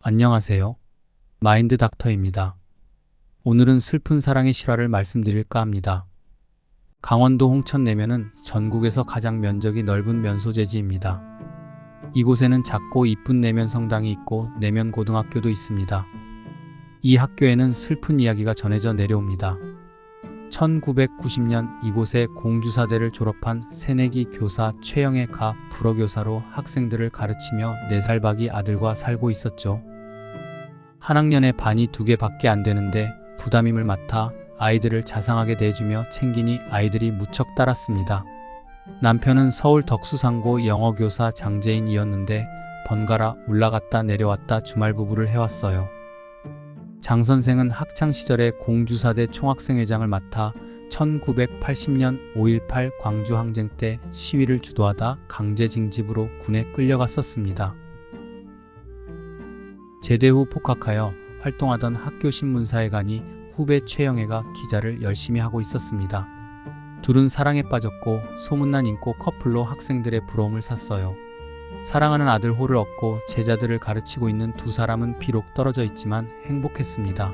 안녕하세요. 마인드 닥터입니다. 오늘은 슬픈 사랑의 실화를 말씀드릴까 합니다. 강원도 홍천 내면은 전국에서 가장 면적이 넓은 면소재지입니다. 이곳에는 작고 이쁜 내면 성당이 있고 내면 고등학교도 있습니다. 이 학교에는 슬픈 이야기가 전해져 내려옵니다. 1990년 이곳에 공주사대를 졸업한 새내기 교사 최영애 가 불어교사로 학생들을 가르치며 4살박이 아들과 살고 있었죠. 한 학년에 반이 2개밖에 안 되는데 부담임을 맡아 아이들을 자상하게 대해주며 챙기니 아이들이 무척 따랐습니다. 남편은 서울 덕수상고 영어교사 장재인이었는데 번갈아 올라갔다 내려왔다 주말부부를 해왔어요. 장 선생은 학창시절에 공주사대 총학생회장을 맡아 1980년 5.18 광주항쟁 때 시위를 주도하다 강제징집으로 군에 끌려갔었습니다. 제대 후 복학하여 활동하던 학교 신문사에 가니 후배 최영애가 기자를 열심히 하고 있었습니다. 둘은 사랑에 빠졌고 소문난 인고 커플로 학생들의 부러움을 샀어요. 사랑하는 아들 호를 얻고 제자들을 가르치고 있는 두 사람은 비록 떨어져 있지만 행복했습니다.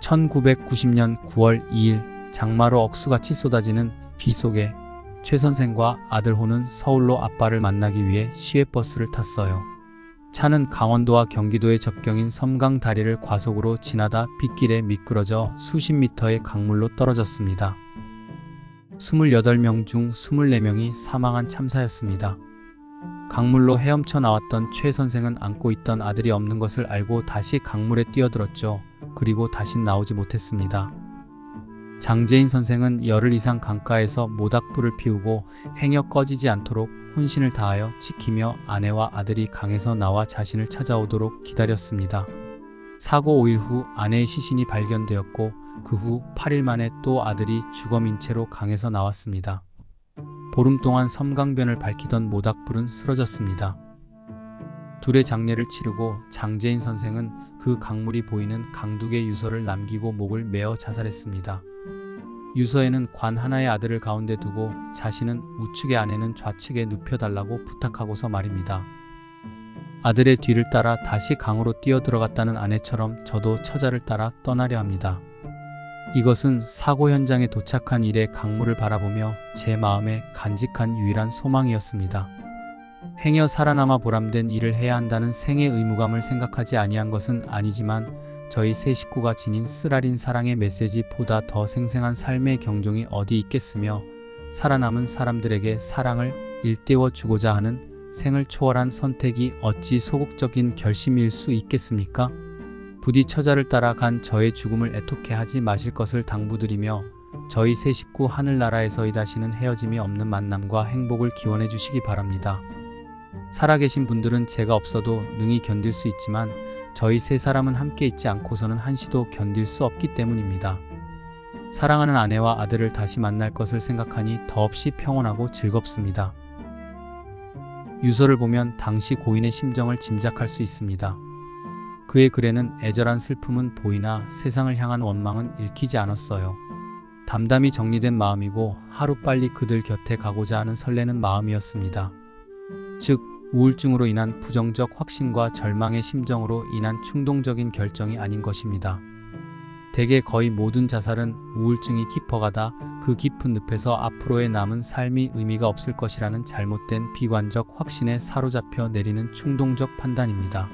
1990년 9월 2일 장마로 억수같이 쏟아지는 비 속에 최 선생과 아들 호는 서울로 아빠를 만나기 위해 시외버스를 탔어요. 차는 강원도와 경기도의 접경인 섬강 다리를 과속으로 지나다 빗길에 미끄러져 수십 미터의 강물로 떨어졌습니다. 28명 중 24명이 사망한 참사였습니다. 강물로 헤엄쳐 나왔던 최 선생은 안고 있던 아들이 없는 것을 알고 다시 강물에 뛰어들었죠. 그리고 다신 나오지 못했습니다. 장재인 선생은 열흘 이상 강가에서 모닥불을 피우고 행여 꺼지지 않도록 혼신을 다하여 지키며 아내와 아들이 강에서 나와 자신을 찾아오도록 기다렸습니다. 사고 5일 후 아내의 시신이 발견되었고 그 후 8일 만에 또 아들이 주검인 채로 강에서 나왔습니다. 보름 동안 섬강변을 밝히던 모닥불은 쓰러졌습니다. 둘의 장례를 치르고 장재인 선생은 그 강물이 보이는 강둑에 유서를 남기고 목을 메어 자살했습니다. 유서에는 관 하나의 아들을 가운데 두고 자신은 우측의 아내는 좌측에 눕혀달라고 부탁하고서 말입니다. 아들의 뒤를 따라 다시 강으로 뛰어들어갔다는 아내처럼 저도 처자를 따라 떠나려 합니다. 이것은 사고 현장에 도착한 이래 강물을 바라보며 제 마음에 간직한 유일한 소망이었습니다. 행여 살아남아 보람된 일을 해야 한다는 생의 의무감을 생각하지 아니한 것은 아니지만 저희 세 식구가 지닌 쓰라린 사랑의 메시지보다 더 생생한 삶의 경종이 어디 있겠으며 살아남은 사람들에게 사랑을 일깨워 주고자 하는 생을 초월한 선택이 어찌 소극적인 결심일 수 있겠습니까? 부디 처자를 따라간 저의 죽음을 애통케 하지 마실 것을 당부드리며 저희 세 식구 하늘나라에서의 다시는 헤어짐이 없는 만남과 행복을 기원해 주시기 바랍니다. 살아계신 분들은 제가 없어도 능히 견딜 수 있지만 저희 세 사람은 함께 있지 않고서는 한시도 견딜 수 없기 때문입니다. 사랑하는 아내와 아들을 다시 만날 것을 생각하니 더없이 평온하고 즐겁습니다. 유서를 보면 당시 고인의 심정을 짐작할 수 있습니다. 그의 글에는 애절한 슬픔은 보이나 세상을 향한 원망은 읽히지 않았어요. 담담히 정리된 마음이고 하루빨리 그들 곁에 가고자 하는 설레는 마음이었습니다. 즉 우울증으로 인한 부정적 확신과 절망의 심정으로 인한 충동적인 결정이 아닌 것입니다. 대개 거의 모든 자살은 우울증이 깊어가다 그 깊은 늪에서 앞으로의 남은 삶이 의미가 없을 것이라는 잘못된 비관적 확신에 사로잡혀 내리는 충동적 판단입니다.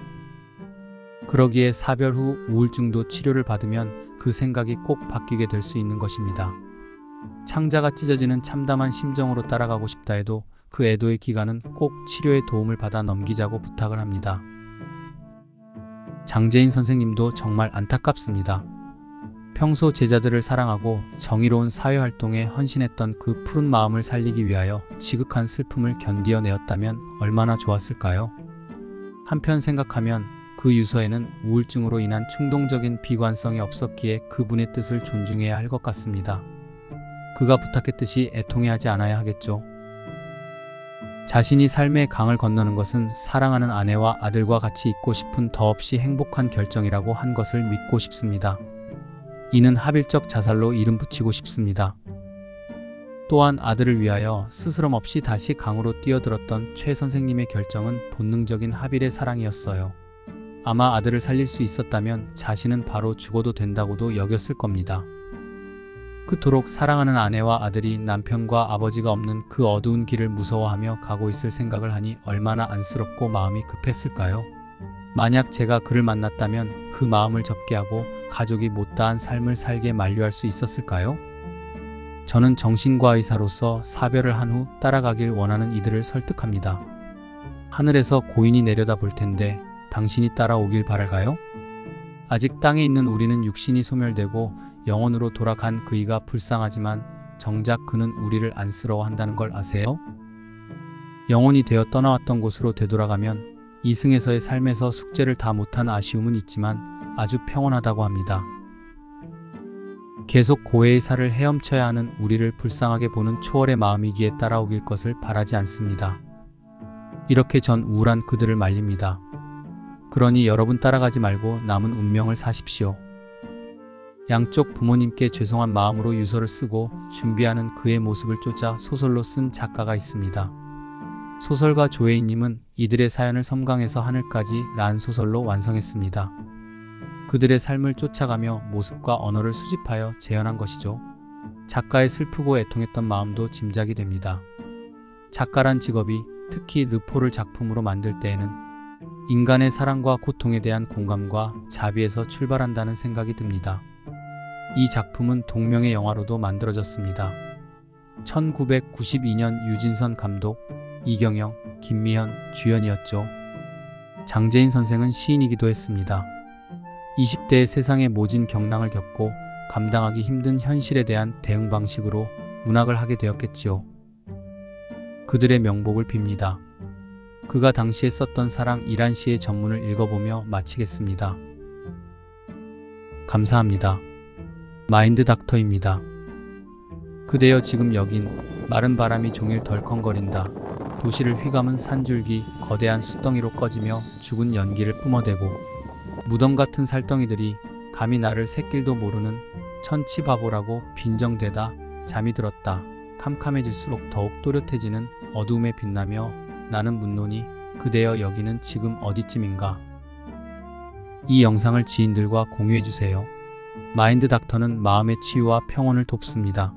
그러기에 사별 후 우울증도 치료를 받으면 그 생각이 꼭 바뀌게 될 수 있는 것입니다. 창자가 찢어지는 참담한 심정으로 따라가고 싶다 해도 그 애도의 기간은 꼭 치료의 도움을 받아 넘기자고 부탁을 합니다. 장재인 선생님도 정말 안타깝습니다. 평소 제자들을 사랑하고 정의로운 사회활동에 헌신했던 그 푸른 마음을 살리기 위하여 지극한 슬픔을 견디어내었다면 얼마나 좋았을까요? 한편 생각하면 그 유서에는 우울증으로 인한 충동적인 비관성이 없었기에 그분의 뜻을 존중해야 할 것 같습니다. 그가 부탁했듯이 애통해 하지 않아야 하겠죠. 자신이 삶의 강을 건너는 것은 사랑하는 아내와 아들과 같이 있고 싶은 더없이 행복한 결정이라고 한 것을 믿고 싶습니다. 이는 합일적 자살로 이름 붙이고 싶습니다. 또한 아들을 위하여 스스럼 없이 다시 강으로 뛰어들었던 최 선생님의 결정은 본능적인 합일의 사랑이었어요. 아마 아들을 살릴 수 있었다면 자신은 바로 죽어도 된다고도 여겼을 겁니다. 그토록 사랑하는 아내와 아들이 남편과 아버지가 없는 그 어두운 길을 무서워하며 가고 있을 생각을 하니 얼마나 안쓰럽고 마음이 급했을까요? 만약 제가 그를 만났다면 그 마음을 접게 하고 가족이 못다한 삶을 살게 만류할 수 있었을까요? 저는 정신과 의사로서 사별을 한 후 따라가길 원하는 이들을 설득합니다. 하늘에서 고인이 내려다 볼 텐데 당신이 따라오길 바랄까요? 아직 땅에 있는 우리는 육신이 소멸되고 영혼으로 돌아간 그이가 불쌍하지만 정작 그는 우리를 안쓰러워한다는 걸 아세요? 영혼이 되어 떠나왔던 곳으로 되돌아가면 이승에서의 삶에서 숙제를 다 못한 아쉬움은 있지만 아주 평온하다고 합니다. 계속 고해의 살을 헤엄쳐야 하는 우리를 불쌍하게 보는 초월의 마음이기에 따라오길 것을 바라지 않습니다. 이렇게 전 우울한 그들을 말립니다. 그러니 여러분 따라가지 말고 남은 운명을 사십시오. 양쪽 부모님께 죄송한 마음으로 유서를 쓰고 준비하는 그의 모습을 쫓아 소설로 쓴 작가가 있습니다. 소설가 조혜인님은 이들의 사연을 섬강에서 하늘까지 라는 소설로 완성했습니다. 그들의 삶을 쫓아가며 모습과 언어를 수집하여 재현한 것이죠. 작가의 슬프고 애통했던 마음도 짐작이 됩니다. 작가란 직업이 특히 르포를 작품으로 만들 때에는 인간의 사랑과 고통에 대한 공감과 자비에서 출발한다는 생각이 듭니다. 이 작품은 동명의 영화로도 만들어졌습니다. 1992년 유진선 감독, 이경영, 김미현 주연이었죠. 장재인 선생은 시인이기도 했습니다. 20대의 세상의 모진 경랑을 겪고 감당하기 힘든 현실에 대한 대응 방식으로 문학을 하게 되었겠지요. 그들의 명복을 빕니다. 그가 당시에 썼던 사랑이란 시의 전문을 읽어보며 마치겠습니다. 감사합니다. 마인드 닥터입니다. 그대여 지금 여긴 마른 바람이 종일 덜컹거린다. 도시를 휘감은 산줄기 거대한 숫덩이로 꺼지며 죽은 연기를 뿜어대고 무덤 같은 살덩이들이 감히 나를 새길도 모르는 천치바보라고 빈정대다 잠이 들었다. 캄캄해질수록 더욱 또렷해지는 어두움에 빛나며 나는 묻노니 그대여 여기는 지금 어디쯤인가? 이 영상을 지인들과 공유해주세요. 마인드 닥터는 마음의 치유와 평온을 돕습니다.